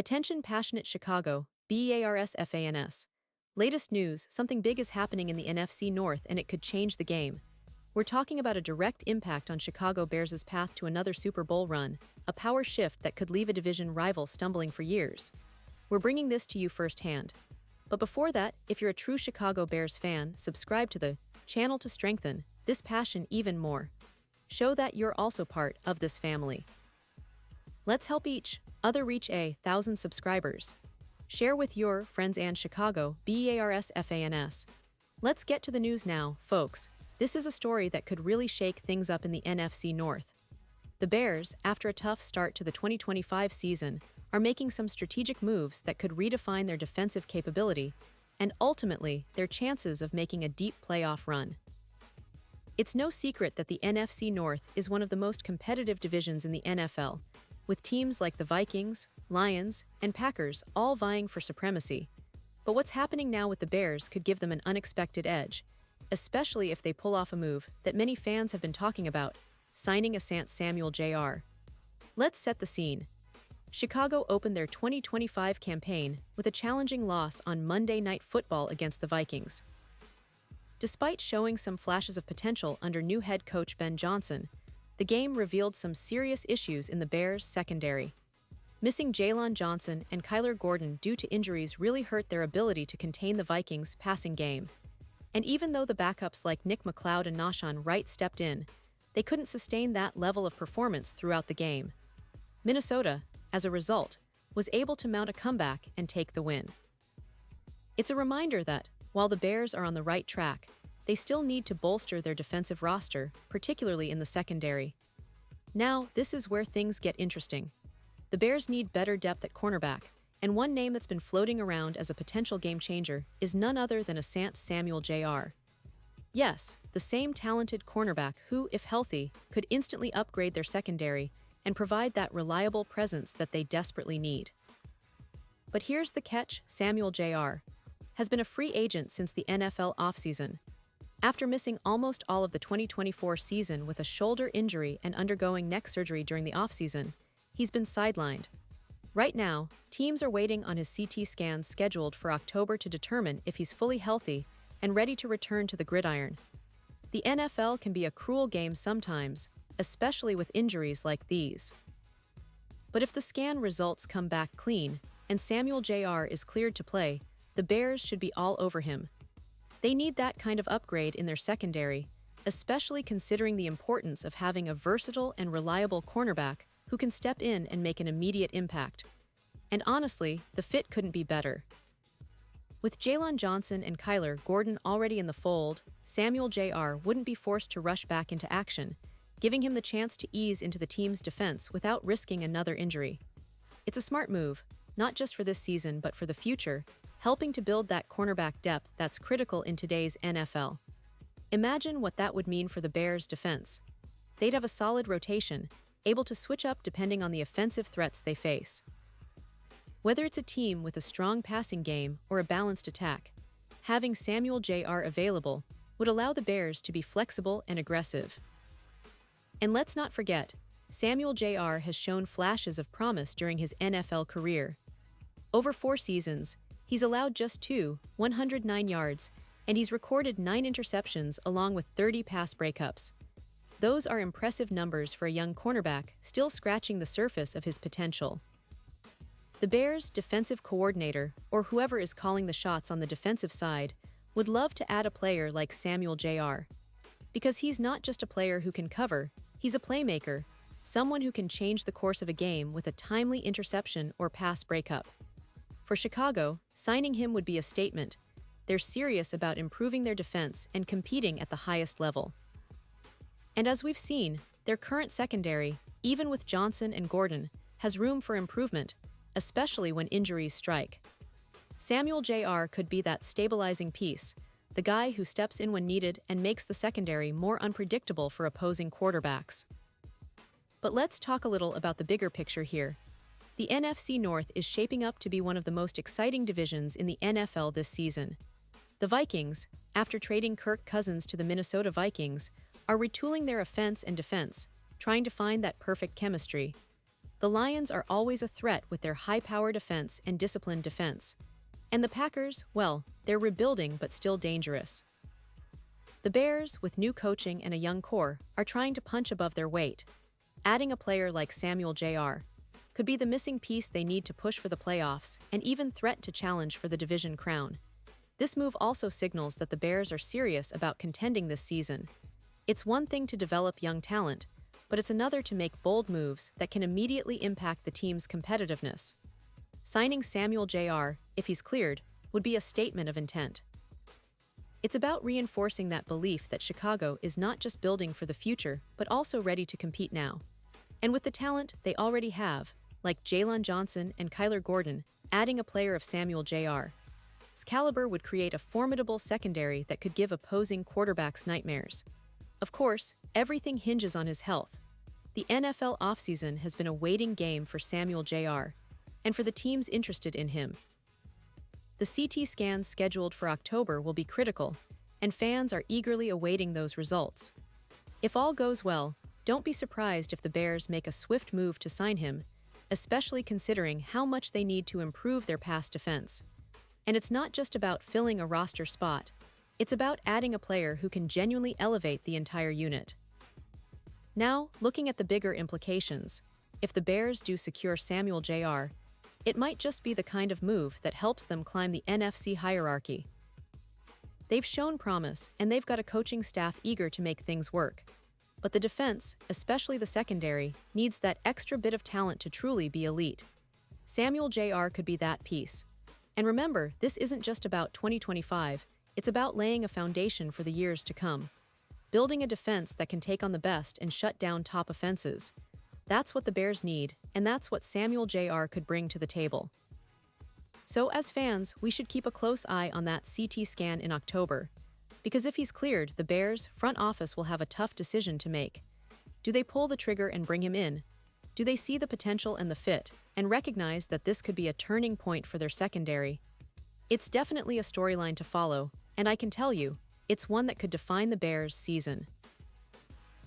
Attention passionate Chicago, Bears fans. Latest news, something big is happening in the NFC North and it could change the game. We're talking about a direct impact on Chicago Bears' path to another Super Bowl run, a power shift that could leave a division rival stumbling for years. We're bringing this to you firsthand. But before that, if you're a true Chicago Bears fan, subscribe to the channel to strengthen this passion even more. Show that you're also part of this family. Let's help each other reach 1,000 subscribers. Share with your friends and Chicago Bears fans. Let's get to the news now, folks. This is a story that could really shake things up in the NFC North. The Bears, after a tough start to the 2025 season, are making some strategic moves that could redefine their defensive capability and ultimately their chances of making a deep playoff run. It's no secret that the NFC North is one of the most competitive divisions in the NFL, with teams like the Vikings, Lions, and Packers all vying for supremacy. But what's happening now with the Bears could give them an unexpected edge, especially if they pull off a move that many fans have been talking about, signing Asante Jr. Let's set the scene. Chicago opened their 2025 campaign with a challenging loss on Monday Night Football against the Vikings. Despite showing some flashes of potential under new head coach Ben Johnson, the game revealed some serious issues in the Bears' secondary. Missing Jaylon Johnson and Kyler Gordon due to injuries really hurt their ability to contain the Vikings' passing game. And even though the backups like Nick McLeod and Nahshon Wright stepped in, they couldn't sustain that level of performance throughout the game. Minnesota, as a result, was able to mount a comeback and take the win. It's a reminder that, while the Bears are on the right track, they still need to bolster their defensive roster, particularly in the secondary. Now, this is where things get interesting. The Bears need better depth at cornerback, and one name that's been floating around as a potential game-changer is none other than Asante Jr. Yes, the same talented cornerback who, if healthy, could instantly upgrade their secondary and provide that reliable presence that they desperately need. But here's the catch: Samuel Jr. has been a free agent since the NFL offseason. After missing almost all of the 2024 season with a shoulder injury and undergoing neck surgery during the offseason, he's been sidelined. Right now, teams are waiting on his CT scans scheduled for October to determine if he's fully healthy and ready to return to the gridiron. The NFL can be a cruel game sometimes, especially with injuries like these. But if the scan results come back clean and Samuel Jr. is cleared to play, the Bears should be all over him. They need that kind of upgrade in their secondary, especially considering the importance of having a versatile and reliable cornerback who can step in and make an immediate impact. And honestly, the fit couldn't be better. With Jaylon Johnson and Kyler Gordon already in the fold, Samuel Jr. wouldn't be forced to rush back into action, giving him the chance to ease into the team's defense without risking another injury. It's a smart move, not just for this season but for the future, helping to build that cornerback depth that's critical in today's NFL. Imagine what that would mean for the Bears' defense. They'd have a solid rotation, able to switch up depending on the offensive threats they face. Whether it's a team with a strong passing game or a balanced attack, having Samuel Jr. available would allow the Bears to be flexible and aggressive. And let's not forget, Samuel Jr. has shown flashes of promise during his NFL career. Over 4 seasons, he's allowed just 109 yards, and he's recorded 9 interceptions along with 30 pass breakups. Those are impressive numbers for a young cornerback still scratching the surface of his potential. The Bears' defensive coordinator, or whoever is calling the shots on the defensive side, would love to add a player like Samuel Jr. Because he's not just a player who can cover, he's a playmaker, someone who can change the course of a game with a timely interception or pass breakup. For Chicago, signing him would be a statement. They're serious about improving their defense and competing at the highest level. And as we've seen, their current secondary, even with Johnson and Gordon, has room for improvement, especially when injuries strike. Samuel Jr. could be that stabilizing piece, the guy who steps in when needed and makes the secondary more unpredictable for opposing quarterbacks. But let's talk a little about the bigger picture here. The NFC North is shaping up to be one of the most exciting divisions in the NFL this season. The Vikings, after trading Kirk Cousins to the Minnesota Vikings, are retooling their offense and defense, trying to find that perfect chemistry. The Lions are always a threat with their high-powered offense and disciplined defense. And the Packers, well, they're rebuilding but still dangerous. The Bears, with new coaching and a young core, are trying to punch above their weight. Adding a player like Samuel Jr. could be the missing piece they need to push for the playoffs and even threat to challenge for the division crown. This move also signals that the Bears are serious about contending this season. It's one thing to develop young talent, but it's another to make bold moves that can immediately impact the team's competitiveness. Signing Samuel Jr., if he's cleared, would be a statement of intent. It's about reinforcing that belief that Chicago is not just building for the future, but also ready to compete now. And with the talent they already have, like Jalen Johnson and Kyler Gordon, adding a player of Samuel Jr.'s caliber would create a formidable secondary that could give opposing quarterbacks nightmares. Of course, everything hinges on his health. The NFL offseason has been a waiting game for Samuel Jr., and for the teams interested in him. The CT scans scheduled for October will be critical, and fans are eagerly awaiting those results. If all goes well, don't be surprised if the Bears make a swift move to sign him, especially considering how much they need to improve their pass defense. And it's not just about filling a roster spot, it's about adding a player who can genuinely elevate the entire unit. Now, looking at the bigger implications, if the Bears do secure Samuel Jr., it might just be the kind of move that helps them climb the NFC hierarchy. They've shown promise, and they've got a coaching staff eager to make things work. But the defense, especially the secondary, needs that extra bit of talent to truly be elite. Samuel Jr. could be that piece. And remember, this isn't just about 2025, it's about laying a foundation for the years to come. Building a defense that can take on the best and shut down top offenses. That's what the Bears need, and that's what Samuel Jr. could bring to the table. So as fans, we should keep a close eye on that CT scan in October. Because if he's cleared, the Bears' front office will have a tough decision to make. Do they pull the trigger and bring him in? Do they see the potential and the fit, and recognize that this could be a turning point for their secondary? It's definitely a storyline to follow, and I can tell you, it's one that could define the Bears' season.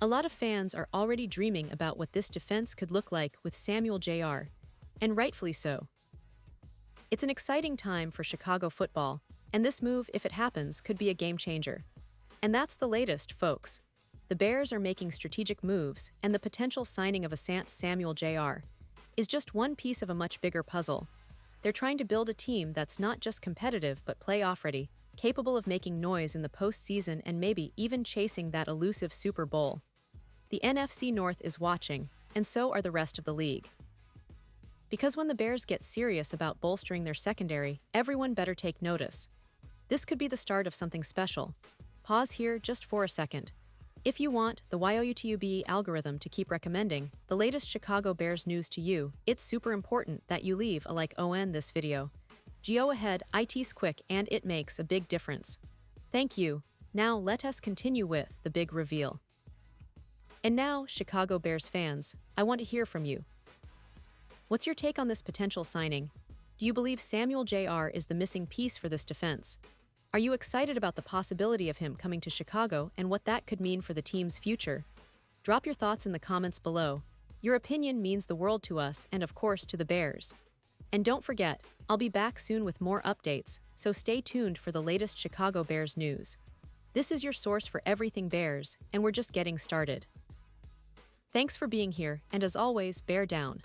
A lot of fans are already dreaming about what this defense could look like with Samuel Jr., and rightfully so. It's an exciting time for Chicago football, and this move, if it happens, could be a game changer. And that's the latest, folks. The Bears are making strategic moves, and the potential signing of Asante Samuel Jr. is just one piece of a much bigger puzzle. They're trying to build a team that's not just competitive but playoff-ready, capable of making noise in the postseason and maybe even chasing that elusive Super Bowl. The NFC North is watching, and so are the rest of the league. Because when the Bears get serious about bolstering their secondary, everyone better take notice. This could be the start of something special. Pause here just for a second. If you want the YouTube algorithm to keep recommending the latest Chicago Bears news to you, it's super important that you leave a like on this video. Go ahead, it's quick and it makes a big difference. Thank you. Now let us continue with the big reveal. And now, Chicago Bears fans, I want to hear from you. What's your take on this potential signing? Do you believe Samuel Jr. is the missing piece for this defense? Are you excited about the possibility of him coming to Chicago and what that could mean for the team's future? Drop your thoughts in the comments below. Your opinion means the world to us and of course to the Bears. And don't forget, I'll be back soon with more updates, so stay tuned for the latest Chicago Bears news. This is your source for everything Bears, and we're just getting started. Thanks for being here, and as always, bear down.